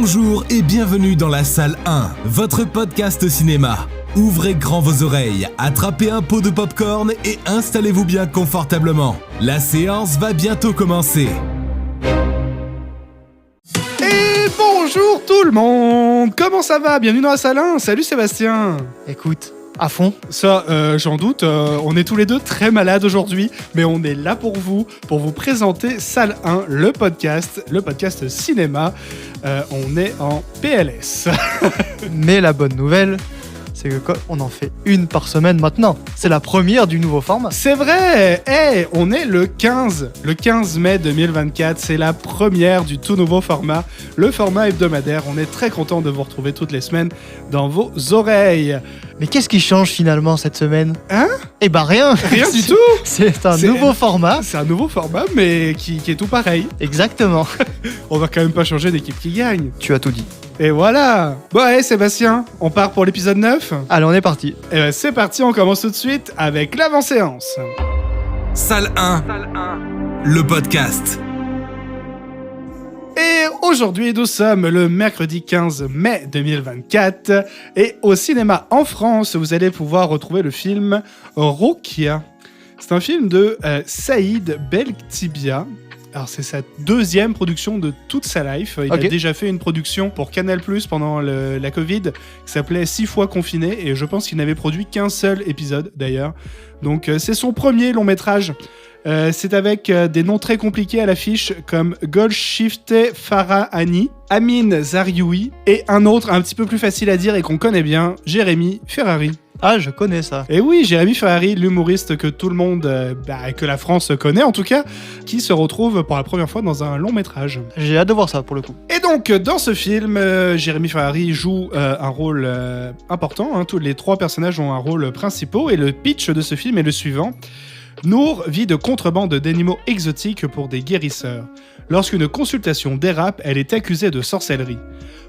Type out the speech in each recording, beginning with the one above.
Bonjour et bienvenue dans la salle 1, votre podcast cinéma. Ouvrez grand vos oreilles, attrapez un pot de popcorn et installez-vous bien confortablement. La séance va bientôt commencer. Et bonjour tout le monde. Comment ça va? Bienvenue dans la salle 1. Salut Sébastien. Écoute, à fond. Ça, j'en doute, on est tous les deux très malades aujourd'hui, mais on est là pour vous présenter Salle 1, le podcast cinéma. On est en PLS. Mais la bonne nouvelle, c'est que on en fait une par semaine maintenant. C'est la première du nouveau format. C'est vrai. On est le 15 mai 2024. C'est la première du tout nouveau format, le format hebdomadaire. On est très content de vous retrouver toutes les semaines dans vos oreilles. Mais qu'est-ce qui change finalement cette semaine? Hein? Eh ben rien. Rien du tout. C'est un nouveau format. C'est un nouveau format, mais qui est tout pareil. Exactement. On va quand même pas changer d'équipe qui gagne. Tu as tout dit. Et voilà. Bon, allez Sébastien, on part pour l'épisode 9. Allez, on est parti. Et ben c'est parti, on commence tout de suite avec l'avant-séance. Salle 1, le podcast. Et aujourd'hui, nous sommes le mercredi 15 mai 2024. Et au cinéma en France, vous allez pouvoir retrouver le film Rokia. C'est un film de Saïd Belktibia. Alors, c'est sa deuxième production de toute sa life. Il a déjà fait une production pour Canal+ pendant la Covid qui s'appelait 6 fois confiné. Et je pense qu'il n'avait produit qu'un seul épisode, d'ailleurs. Donc, c'est son premier long métrage. C'est avec des noms très compliqués à l'affiche comme Golshifteh Farahani, Amin Zarioui et un autre un petit peu plus facile à dire et qu'on connaît bien, Jérémy Ferrari. Ah, je connais ça. Et oui, Jérémy Ferrari, l'humoriste que tout le monde, que la France connaît en tout cas, qui se retrouve pour la première fois dans un long métrage. J'ai hâte de voir ça pour le coup. Et donc, dans ce film, Jérémy Ferrari joue un rôle important. Hein. Tous les trois personnages ont un rôle principal et le pitch de ce film est le suivant. Nour vit de contrebande d'animaux exotiques pour des guérisseurs. Lorsqu'une consultation dérape, elle est accusée de sorcellerie.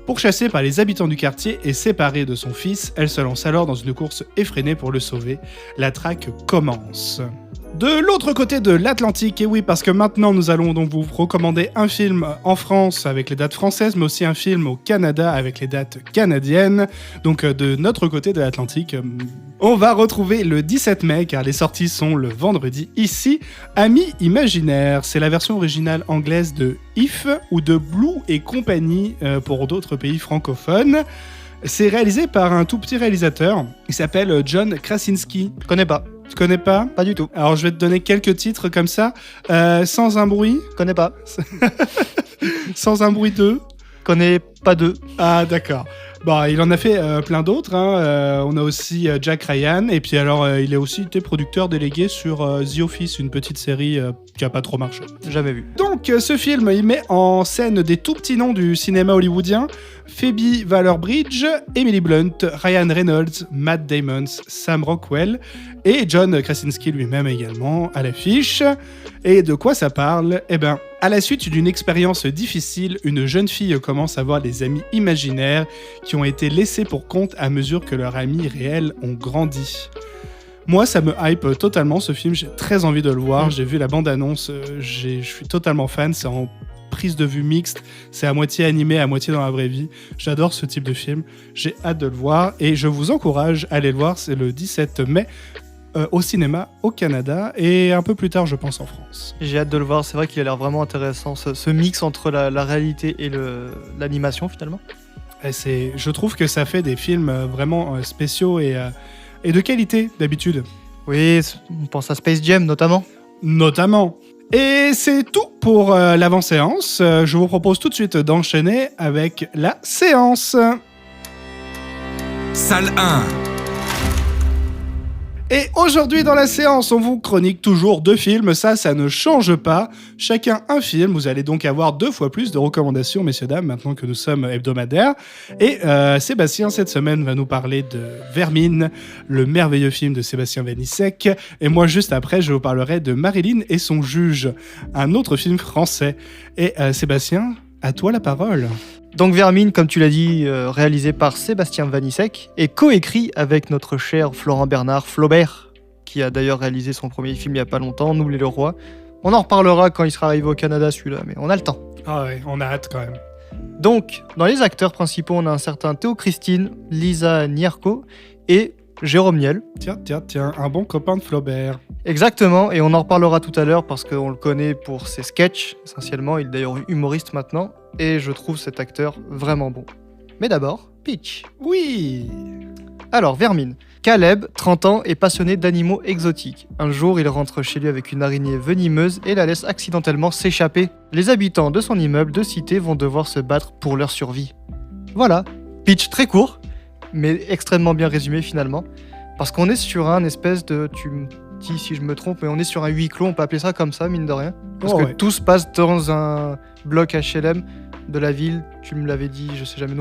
Pourchassée par les habitants du quartier et séparée de son fils, elle se lance alors dans une course effrénée pour le sauver. La traque commence. De l'autre côté de l'Atlantique, et oui, parce que maintenant nous allons donc vous recommander un film en France avec les dates françaises, mais aussi un film au Canada avec les dates canadiennes. Donc de notre côté de l'Atlantique, on va retrouver le 17 mai, car les sorties sont le vendredi ici, Amis imaginaires. C'est la version originale anglaise de If ou de Blue et compagnie pour d'autres pays francophones. C'est réalisé par un tout petit réalisateur, il s'appelle John Krasinski. Je connais pas. Tu connais pas? Pas du tout. Alors je vais te donner quelques titres comme ça. Sans un bruit. Je connais pas. Sans un bruit 2. Connais pas deux. Ah d'accord. Bon, il en a fait plein d'autres. Hein. On a aussi Jack Ryan. Et puis alors, il a aussi été producteur délégué sur The Office, une petite série qui a pas trop marché. Jamais vu. Donc, ce film, il met en scène des tout petits noms du cinéma hollywoodien. Phoebe Waller-Bridge, Emily Blunt, Ryan Reynolds, Matt Damon, Sam Rockwell et John Krasinski lui-même également à l'affiche. Et de quoi ça parle? Eh ben, à la suite d'une expérience difficile, une jeune fille commence à avoir des amis imaginaires qui ont été laissés pour compte à mesure que leurs amis réels ont grandi. Moi, ça me hype totalement ce film, j'ai très envie de le voir. J'ai vu la bande-annonce, je suis totalement fan, c'est en prise de vue mixte, c'est à moitié animé, à moitié dans la vraie vie. J'adore ce type de film, j'ai hâte de le voir et je vous encourage à aller le voir, c'est le 17 mai au cinéma au Canada et un peu plus tard je pense en France. J'ai hâte de le voir, c'est vrai qu'il a l'air vraiment intéressant, ce mix entre la réalité et l'animation finalement. Et je trouve que ça fait des films vraiment spéciaux et de qualité d'habitude. Oui, on pense à Space Jam notamment. Notamment. Et c'est tout pour l'avant-séance. Je vous propose tout de suite d'enchaîner avec la séance. Salle 1. Et aujourd'hui dans la séance, on vous chronique toujours 2 films, ça ne change pas. Chacun un film, vous allez donc avoir 2 fois plus de recommandations, messieurs, dames, maintenant que nous sommes hebdomadaires. Et Sébastien, cette semaine, va nous parler de Vermine, le merveilleux film de Sébastien Vanissek. Et moi, juste après, je vous parlerai de Marilyn et son juge, un autre film français. Et Sébastien, à toi la parole. Donc Vermine, comme tu l'as dit, réalisé par Sébastien Vanissek et coécrit avec notre cher Florent Bernard Flaubert, qui a d'ailleurs réalisé son premier film il n'y a pas longtemps, Nous les le roi. On en reparlera quand il sera arrivé au Canada celui-là, mais on a le temps. Ah ouais, on a hâte quand même. Donc, dans les acteurs principaux, on a un certain Théo Christine, Lisa Nyarko et Jérôme Niel. Tiens, un bon copain de Flaubert. Exactement, et on en reparlera tout à l'heure parce qu'on le connaît pour ses sketchs, essentiellement. Il est d'ailleurs humoriste maintenant, et je trouve cet acteur vraiment bon. Mais d'abord, Pitch. Oui. Alors, Vermine. Caleb, 30 ans, est passionné d'animaux exotiques. Un jour, il rentre chez lui avec une araignée venimeuse et la laisse accidentellement s'échapper. Les habitants de son immeuble de cité vont devoir se battre pour leur survie. Voilà, pitch très court, mais extrêmement bien résumé finalement. Parce qu'on est sur un espèce de... Tu me dis si je me trompe, mais on est sur un huis clos, on peut appeler ça comme ça, mine de rien. Parce que tout se passe dans un bloc HLM de la ville, tu me l'avais dit, je sais jamais.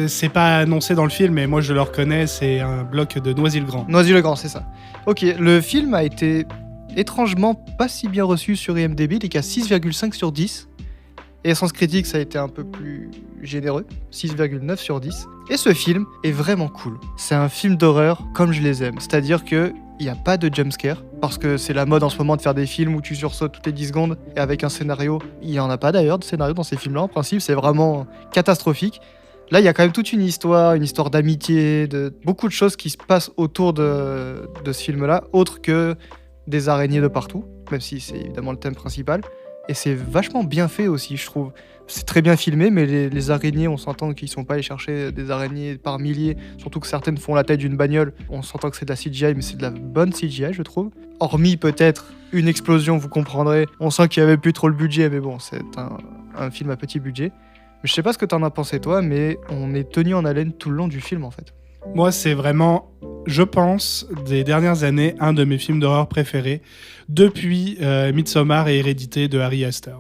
C'est pas annoncé dans le film, mais moi je le reconnais, c'est un bloc de Noisy-le-Grand. Noisy-le-Grand, c'est ça. Ok, le film a été étrangement pas si bien reçu sur IMDb, il est qu'à 6,5 sur 10. Et Sens Critique, ça a été un peu plus généreux, 6,9 sur 10. Et ce film est vraiment cool. C'est un film d'horreur comme je les aime, c'est-à-dire que il n'y a pas de jumpscare, parce que c'est la mode en ce moment de faire des films où tu sursautes toutes les 10 secondes, et avec un scénario, il n'y en a pas d'ailleurs de scénario dans ces films-là, en principe, c'est vraiment catastrophique. Là, il y a quand même toute une histoire d'amitié, de beaucoup de choses qui se passent autour de ce film-là, autre que des araignées de partout, même si c'est évidemment le thème principal. Et c'est vachement bien fait aussi, je trouve. C'est très bien filmé, mais les araignées, on s'entend qu'ils sont pas allés chercher des araignées par milliers, surtout que certaines font la taille d'une bagnole. On s'entend que c'est de la CGI, mais c'est de la bonne CGI, je trouve. Hormis peut-être une explosion, vous comprendrez. On sent qu'il y avait plus trop le budget, mais bon, c'est un film à petit budget. Mais je sais pas ce que t'en as pensé toi, mais on est tenu en haleine tout le long du film en fait. Moi, c'est vraiment, je pense, des dernières années, un de mes films d'horreur préférés, depuis Midsommar et Hérédité de Ari Aster.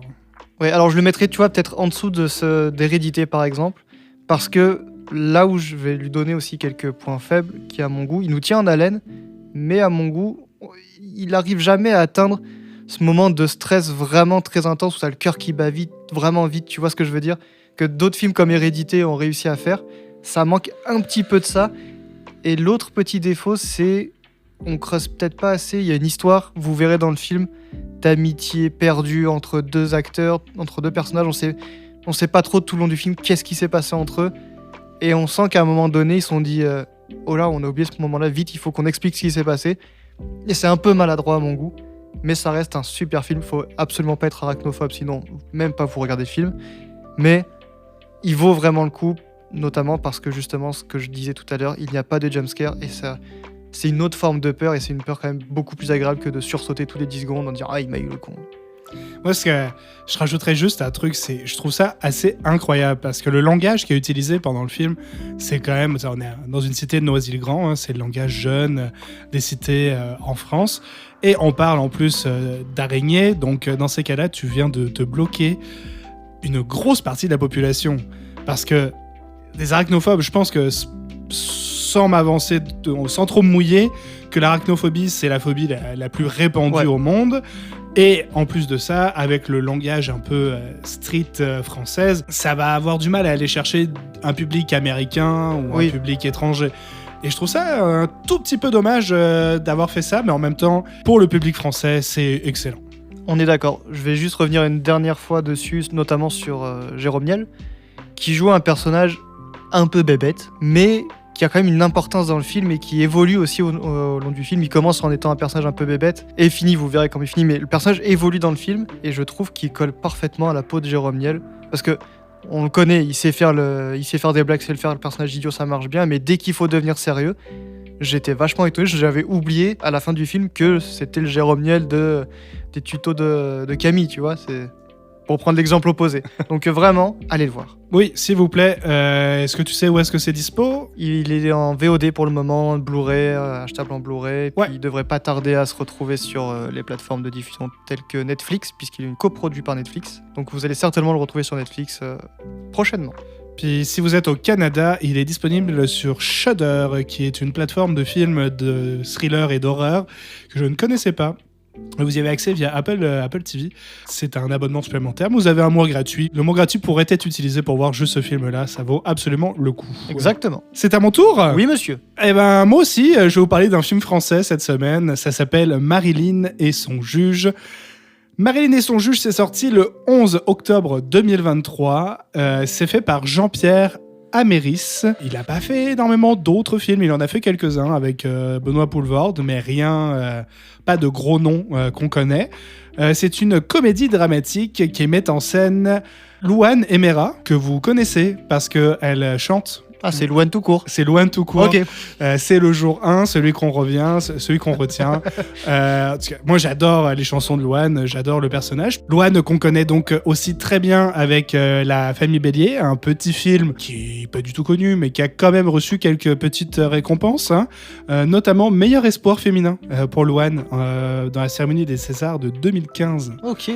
Ouais, alors je le mettrais, tu vois, peut-être en dessous d'Hérédité par exemple, parce que là où je vais lui donner aussi quelques points faibles, qui à mon goût, il nous tient en haleine, mais à mon goût, il n'arrive jamais à atteindre ce moment de stress vraiment très intense où t'as le cœur qui bat vite, vraiment vite, tu vois ce que je veux dire, que d'autres films comme Hérédité ont réussi à faire. Ça manque un petit peu de ça. Et l'autre petit défaut, c'est on creuse peut-être pas assez. Il y a une histoire, vous verrez dans le film, d'amitié perdue entre deux acteurs, entre deux personnages. On sait pas trop tout le long du film qu'est-ce qui s'est passé entre eux. Et on sent qu'à un moment donné, ils se sont dit oh là, on a oublié ce moment-là, vite, il faut qu'on explique ce qui s'est passé. Et c'est un peu maladroit à mon goût. Mais ça reste un super film. Faut absolument pas être arachnophobe, sinon même pas vous regarder le film. Mais il vaut vraiment le coup, notamment parce que justement, ce que je disais tout à l'heure, il n'y a pas de jumpscare et ça, c'est une autre forme de peur et c'est une peur quand même beaucoup plus agréable que de sursauter tous les 10 secondes en disant « Ah, il m'a eu le con ». Moi, ce que je rajouterais juste un truc, c'est je trouve ça assez incroyable parce que le langage qui est utilisé pendant le film, c'est quand même, on est dans une cité de Noisy-le-Grand, hein, c'est le langage jeune des cités en France, et on parle en plus d'araignées, donc dans ces cas-là, tu viens de te bloquer une grosse partie de la population. Parce que des arachnophobes, je pense que sans m'avancer, sans trop me mouiller, que l'arachnophobie, c'est la phobie la plus répandue au monde. Et en plus de ça, avec le langage un peu street française, ça va avoir du mal à aller chercher un public américain ou un public étranger. Et je trouve ça un tout petit peu dommage d'avoir fait ça, mais en même temps, pour le public français, c'est excellent. On est d'accord. Je vais juste revenir une dernière fois dessus, notamment sur Jérôme Niel, qui joue un personnage un peu bébête, mais qui a quand même une importance dans le film et qui évolue aussi au long du film. Il commence en étant un personnage un peu bébête et finit, vous verrez comment il finit, mais le personnage évolue dans le film et je trouve qu'il colle parfaitement à la peau de Jérôme Niel, parce que on le connaît, il sait faire des blagues, c'est le faire, le personnage idiot, ça marche bien, mais dès qu'il faut devenir sérieux, j'étais vachement étonné, j'avais oublié à la fin du film que c'était le Jérôme Niel des tutos de Camille, tu vois, c'est pour prendre l'exemple opposé. Donc vraiment, allez le voir. Oui, s'il vous plaît, est-ce que tu sais où est-ce que c'est dispo ? Il est en VOD pour le moment, Blu-ray, achetable en Blu-ray, puis il devrait pas tarder à se retrouver sur les plateformes de diffusion telles que Netflix, puisqu'il est coproduit par Netflix. Donc vous allez certainement le retrouver sur Netflix prochainement. Puis si vous êtes au Canada, il est disponible sur Shudder, qui est une plateforme de films de thriller et d'horreur que je ne connaissais pas. Vous y avez accès via Apple TV. C'est un abonnement supplémentaire, mais vous avez un mois gratuit. Le mois gratuit pourrait être utilisé pour voir juste ce film-là. Ça vaut absolument le coup. Exactement. C'est à mon tour ? Oui, monsieur. Eh ben, moi aussi, je vais vous parler d'un film français cette semaine. Ça s'appelle Marilyn et son juge. Marilyn et son juge, c'est sorti le 11 octobre 2023. C'est fait par Jean-Pierre Améris. Il n'a pas fait énormément d'autres films, il en a fait quelques-uns avec Benoît Poelvoorde, mais rien, pas de gros noms qu'on connaît. C'est une comédie dramatique qui met en scène Louane Emera, que vous connaissez parce qu'elle chante. Ah, c'est Louane tout court. C'est Louane tout court. Ok. C'est le jour 1, celui qu'on revient, celui qu'on retient. Moi, j'adore les chansons de Louane, j'adore le personnage. Louane, qu'on connaît donc aussi très bien avec La Famille Bélier, un petit film qui est pas du tout connu, mais qui a quand même reçu quelques petites récompenses, hein. Notamment Meilleur espoir féminin pour Louane dans la cérémonie des Césars de 2015. Ok.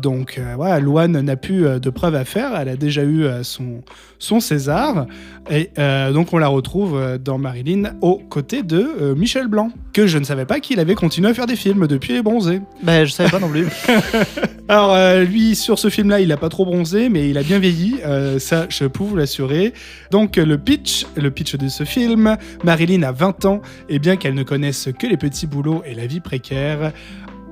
Donc, voilà, Louane n'a plus de preuves à faire, elle a déjà eu son César. Et donc on la retrouve dans Marilyn aux côtés de Michel Blanc, que je ne savais pas qu'il avait continué à faire des films depuis Les Bronzés. Ben, je savais pas non plus. Alors lui, sur ce film-là, il a pas trop bronzé, mais il a bien vieilli, ça je peux vous l'assurer. Donc le pitch de ce film, Marilyn a 20 ans, et bien qu'elle ne connaisse que les petits boulots et la vie précaire,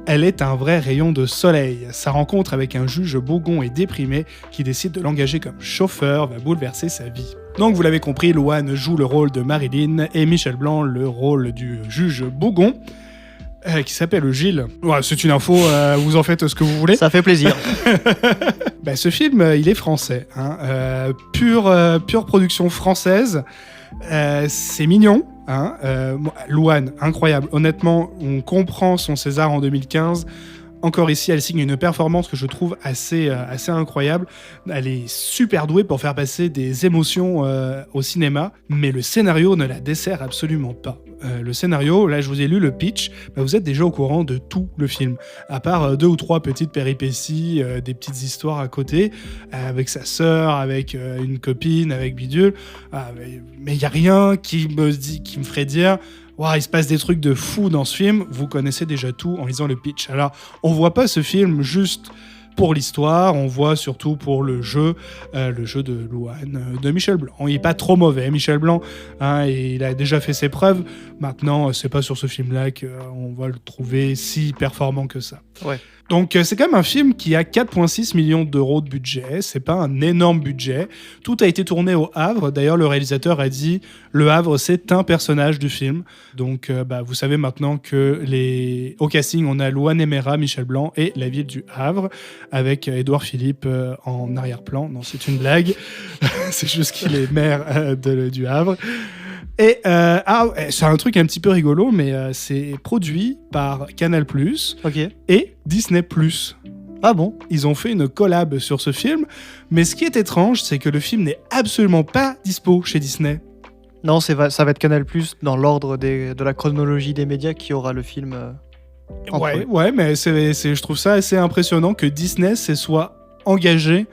elle est un vrai rayon de soleil. Sa rencontre avec un juge bougon et déprimé qui décide de l'engager comme chauffeur va bouleverser sa vie. Donc vous l'avez compris, Louane joue le rôle de Marilyn et Michel Blanc le rôle du juge bougon, qui s'appelle Gilles. Ouais, c'est une info, vous en faites ce que vous voulez. Ça fait plaisir. Bah, ce film, il est français, hein. Pure production française. C'est mignon, hein. Louane, incroyable. Honnêtement, on comprend son César en 2015. Encore ici, elle signe une performance que je trouve assez incroyable. Elle est super douée pour faire passer des émotions au cinéma, mais le scénario ne la dessert absolument pas. Le scénario, là je vous ai lu le pitch, bah, vous êtes déjà au courant de tout le film, à part 2 ou 3 petites péripéties, des petites histoires à côté, avec sa sœur, avec une copine, avec Bidule, mais il n'y a rien qui me ferait dire wow, il se passe des trucs de fou dans ce film, vous connaissez déjà tout en lisant le pitch. Alors, on voit pas ce film juste pour l'histoire, on voit surtout pour le jeu de Louane, de Michel Blanc. Il est pas trop mauvais, Michel Blanc, hein, et il a déjà fait ses preuves. Maintenant, c'est pas sur ce film-là qu'on va le trouver si performant que ça. Ouais. Donc c'est quand même un film qui a 4,6 millions d'euros de budget, c'est pas un énorme budget. Tout a été tourné au Havre, d'ailleurs le réalisateur a dit « Le Havre, c'est un personnage du film ». Donc vous savez maintenant que au casting, on a Louane Emera, Michel Blanc et la ville du Havre, avec Édouard Philippe en arrière-plan. Non, c'est une blague, c'est juste qu'il est maire du Havre. Et c'est un truc un petit peu rigolo, mais c'est produit par Canal+, Ok. et Disney+. Ah bon? Ils ont fait une collab sur ce film, mais ce qui est étrange, c'est que le film n'est absolument pas dispo chez Disney. Non, ça va être Canal+, dans l'ordre de la chronologie des médias qui aura le film en premier. Ouais, mais je trouve ça assez impressionnant que Disney se soit engagé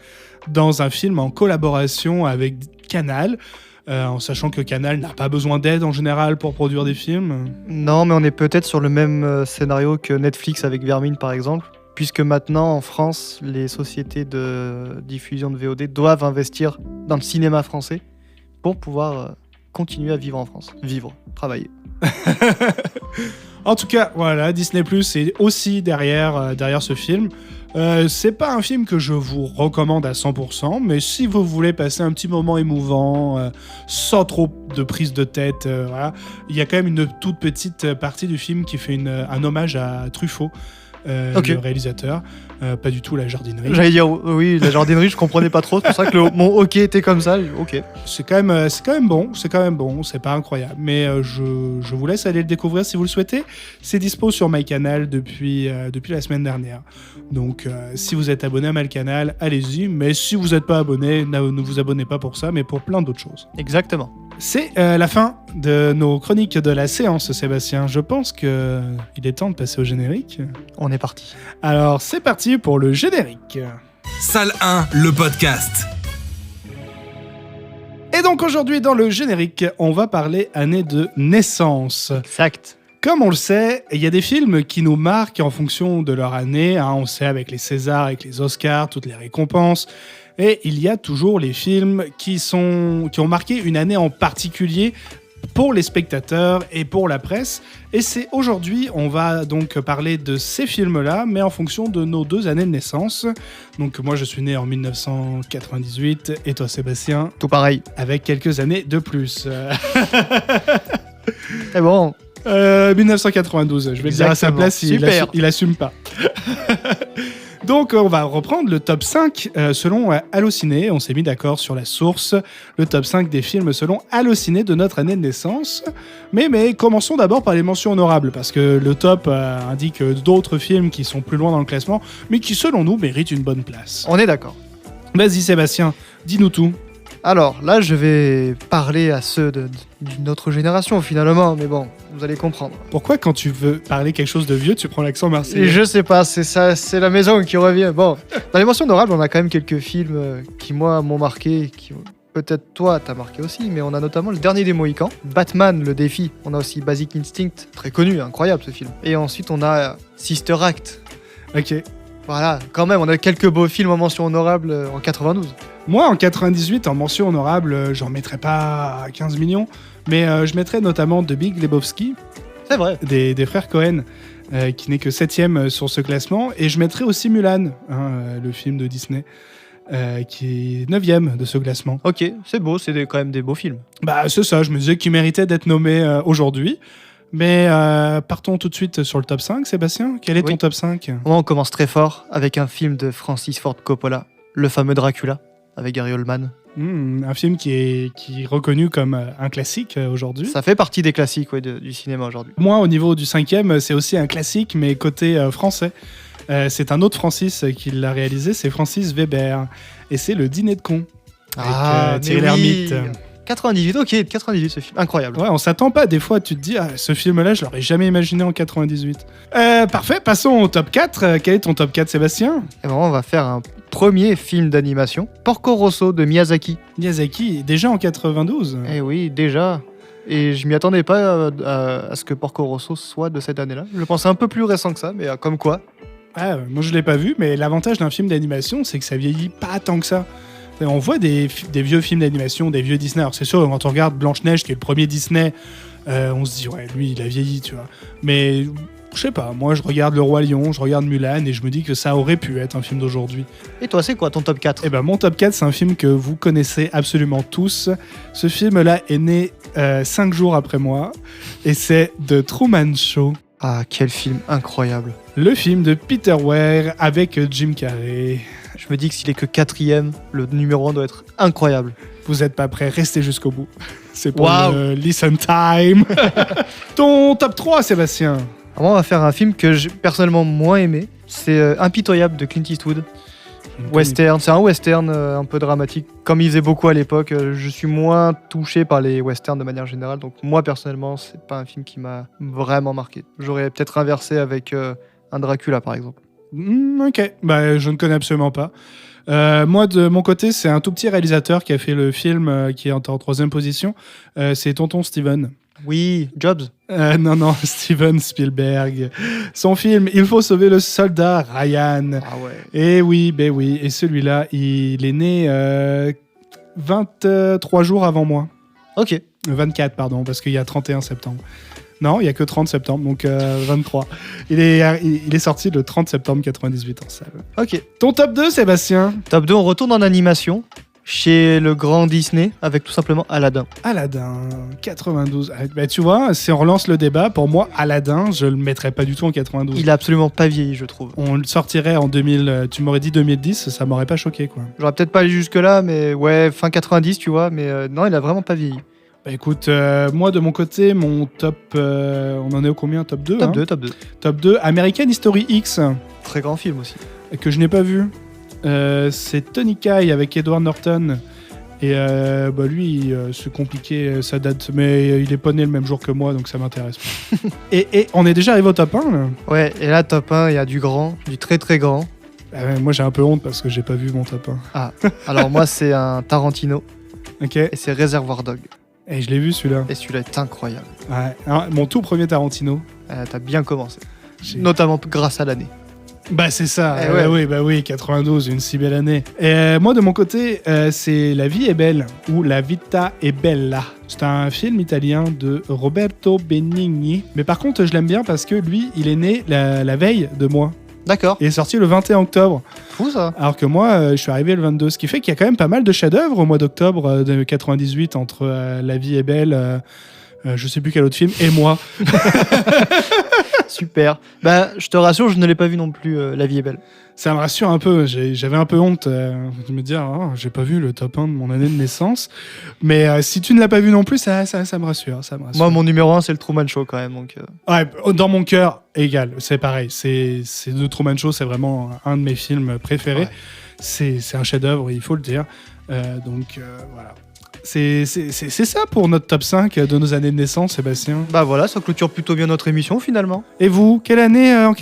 dans un film en collaboration avec Canal, en sachant que Canal n'a pas besoin d'aide en général pour produire des films. Non, mais on est peut-être sur le même scénario que Netflix avec Vermine, par exemple, puisque maintenant, en France, les sociétés de diffusion de VOD doivent investir dans le cinéma français pour pouvoir continuer à vivre en France. Vivre, travailler. En tout cas, voilà, Disney+ est aussi derrière ce film. C'est pas un film que je vous recommande à 100%, mais si vous voulez passer un petit moment émouvant, sans trop de prise de tête, voilà, il y a quand même une toute petite partie du film qui fait un hommage à Truffaut, Ok. le réalisateur. Pas du tout la jardinerie. J'allais dire, oui, la jardinerie, je comprenais pas trop. C'est pour ça que mon hockey était comme ça. Ok. C'est quand même bon, c'est pas incroyable, mais je vous laisse aller le découvrir si vous le souhaitez. C'est dispo sur MyCanal depuis la semaine dernière. Donc si vous êtes abonné à MyCanal, allez-y, mais si vous n'êtes pas abonné, ne vous abonnez pas pour ça, mais pour plein d'autres choses. Exactement. C'est la fin de nos chroniques de la séance, Sébastien. Je pense qu'il est temps de passer au générique. On est parti. Alors c'est parti pour le générique. Salle 1, le podcast. Et donc aujourd'hui dans le générique, on va parler année de naissance. Exact. Comme on le sait, il y a des films qui nous marquent en fonction de leur année. Hein, on sait avec les Césars, avec les Oscars, toutes les récompenses. Et il y a toujours les films qui ont marqué une année en particulier pour les spectateurs et pour la presse. Et c'est aujourd'hui, on va donc parler de ces films-là, mais en fonction de nos 2 années de naissance. Donc moi, je suis né en 1998, et toi, Sébastien, Tout pareil. avec quelques années de plus. C'est bon. 1992, je vais le dire à sa Exactement. place, Super. il assume pas. Donc on va reprendre le top 5 selon Allociné. On s'est mis d'accord sur la source, le top 5 des films selon Allociné de notre année de naissance. Mais commençons d'abord par les mentions honorables, parce que le top indique d'autres films qui sont plus loin dans le classement, mais qui selon nous méritent une bonne place. On est d'accord. Vas-y Sébastien, dis-nous tout. Alors là, je vais parler à ceux d'une autre génération finalement, mais bon, vous allez comprendre. Pourquoi quand tu veux parler quelque chose de vieux, tu prends l'accent marseillais? Et je sais pas, c'est ça, c'est la maison qui revient. Bon, dans les mentions honorables, on a quand même quelques films qui moi m'ont marqué, qui peut-être toi t'as marqué aussi, mais on a notamment Le Dernier des Mohicans, Batman, Le Défi. On a aussi Basic Instinct, très connu, incroyable ce film. Et ensuite on a Sister Act. Ok. Voilà, quand même, on a quelques beaux films en mention honorable en 92. Moi, en 98, en mention honorable, j'en mettrais pas 15 millions, mais je mettrais notamment The Big Lebowski, C'est vrai. des frères Cohen, qui n'est que 7ème sur ce classement, et je mettrais aussi Mulan, le film de Disney, qui est 9ème de ce classement. Ok, c'est beau, c'est quand même des beaux films. Bah, c'est ça, je me disais qu'il méritait d'être nommé aujourd'hui. Mais partons tout de suite sur le top 5, Sébastien. Quel est ton Oui. top 5 ? Moi, on commence très fort avec un film de Francis Ford Coppola, le fameux Dracula, avec Gary Oldman. Un film qui est reconnu comme un classique aujourd'hui. Ça fait partie des classiques du cinéma aujourd'hui. Moi, au niveau du 5e, c'est aussi un classique, mais côté français. C'est un autre Francis qui l'a réalisé, c'est Francis Weber. Et c'est Le Dîner de cons. Avec Thierry Lhermitte. 98, ok, 98 ce film, incroyable. Ouais, on s'attend pas. Des fois, tu te dis, ce film-là, je l'aurais jamais imaginé en 98. Parfait, passons au top 4. Quel est ton top 4, Sébastien ? Et vraiment, on va faire un premier film d'animation, Porco Rosso de Miyazaki. Miyazaki, déjà en 92. Eh oui, déjà. Et je m'y attendais pas à ce que Porco Rosso soit de cette année-là. Je pensais un peu plus récent que ça, mais comme quoi. Ah, moi, je l'ai pas vu, mais l'avantage d'un film d'animation, c'est que ça vieillit pas tant que ça. On voit des vieux films d'animation, des vieux Disney. Alors c'est sûr, quand on regarde Blanche-Neige, qui est le premier Disney, on se dit, ouais, lui, il a vieilli, tu vois. Mais je sais pas, moi, je regarde Le Roi Lion, je regarde Mulan, et je me dis que ça aurait pu être un film d'aujourd'hui. Et toi, c'est quoi ton top 4 Eh ben, mon top 4, c'est un film que vous connaissez absolument tous. Ce film-là est né 5 jours après moi, et c'est The Truman Show. Ah, quel film incroyable. Le film de Peter Weir avec Jim Carrey. Je me dis que s'il est que 4ème, le numéro 1 doit être incroyable. Vous êtes pas prêts, restez jusqu'au bout. C'est pour Waouh. le listen time. Ton top 3, Sébastien. Alors moi, on va faire un film que j'ai personnellement moins aimé. C'est Impitoyable de Clint Eastwood. Western, c'est un western un peu dramatique. Comme il faisait beaucoup à l'époque, je suis moins touché par les westerns de manière générale. Donc moi, personnellement, c'est pas un film qui m'a vraiment marqué. J'aurais peut-être inversé avec un Dracula, par exemple. Ok, bah, je ne connais absolument pas. Moi, de mon côté, c'est un tout petit réalisateur qui a fait le film qui est en 3e position. C'est Tonton Steven. Oui, Jobs. Non, Steven Spielberg. Son film Il faut sauver le soldat Ryan. Ah ouais. Et oui, ben oui. Et celui-là, il est né 23 jours avant moi. Ok. 24, pardon, parce qu'il y a 31 septembre. Non, il n'y a que 30 septembre, donc 23. Il est sorti le 30 septembre 98 en salle. Ok. Ton top 2, Sébastien ? Top 2, on retourne en animation chez le grand Disney avec tout simplement Aladdin. Aladdin, 92. Bah, tu vois, si on relance le débat, pour moi, Aladdin, je le mettrais pas du tout en 92. Il a absolument pas vieilli, je trouve. On le sortirait en 2000, tu m'aurais dit 2010, ça m'aurait pas choqué, quoi. J'aurais peut-être pas allé jusque-là, mais ouais, fin 90, tu vois, mais non, il a vraiment pas vieilli. Bah écoute, moi de mon côté, mon top, on en est au combien ? Top 2 Top hein 2, top 2. Top 2, American History X, Très grand film aussi. que je n'ai pas vu. C'est Tony Kai avec Edward Norton. Et bah lui, c'est compliqué, ça date, mais il est pas né le même jour que moi, donc ça m'intéresse pas. et on est déjà arrivé au top 1 là. Ouais, et là, top 1, il y a du grand, du très très grand. Moi j'ai un peu honte parce que j'ai pas vu mon top 1. Ah, alors moi, c'est un Tarantino, Ok, et c'est Reservoir Dog. et je l'ai vu celui-là. Et celui-là est incroyable. Ouais. Alors, mon tout premier Tarantino. T'as bien commencé. J'ai- Notamment grâce à l'année. Bah c'est ça, Eh ouais. oui, 92, une si belle année. Et moi de mon côté, c'est La vie est belle ou La vita è bella. C'est un film italien de Roberto Benigni. Mais par contre, je l'aime bien parce que lui, il est né la veille de moi. D'accord. Il est sorti le 21 octobre. Fou ça. Alors que moi, je suis arrivé le 22. Ce qui fait qu'il y a quand même pas mal de chefs-d'œuvre au mois d'octobre de 98 entre La vie est belle, je sais plus quel autre film, et moi. Super. Bah, je te rassure, je ne l'ai pas vu non plus. La vie est belle. Ça me rassure un peu. J'avais un peu honte de me dire, j'ai pas vu le top 1 de mon année de naissance. Mais si tu ne l'as pas vu non plus, ça me rassure. Moi, mon numéro 1, c'est le Truman Show quand même. Donc, Ouais, dans mon cœur, égal. C'est pareil. C'est The Truman Show, c'est vraiment un de mes films préférés. Ouais. C'est un chef-d'œuvre, il faut le dire. Donc voilà. C'est ça pour notre top 5 de nos années de naissance, Sébastien. bah voilà, ça clôture plutôt bien notre émission finalement. Et vous, en quelle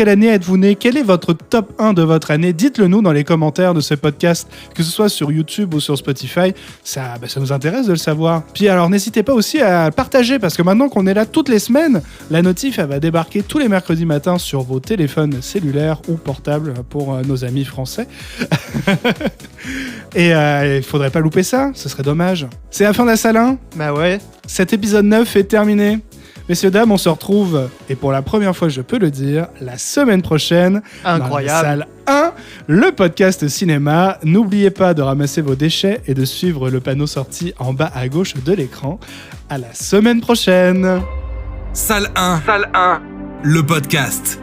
année êtes-vous né? Quel est votre top 1 de votre année? Dites-le nous dans les commentaires de ce podcast, que ce soit sur YouTube ou sur Spotify. Ça nous intéresse de le savoir. Puis alors, n'hésitez pas aussi à partager, parce que maintenant qu'on est là toutes les semaines, la notif, elle va débarquer tous les mercredis matins sur vos téléphones cellulaires ou portables pour nos amis français. Et il faudrait pas louper ça, ce serait dommage. C'est la fin de la salle 1. Bah ouais. Cet épisode 9 est terminé. Messieurs, dames, on se retrouve, et pour la première fois, je peux le dire, la semaine prochaine. Incroyable. Dans la salle 1, le podcast cinéma. N'oubliez pas de ramasser vos déchets et de suivre le panneau sorti en bas à gauche de l'écran. À la semaine prochaine. Salle 1, le podcast.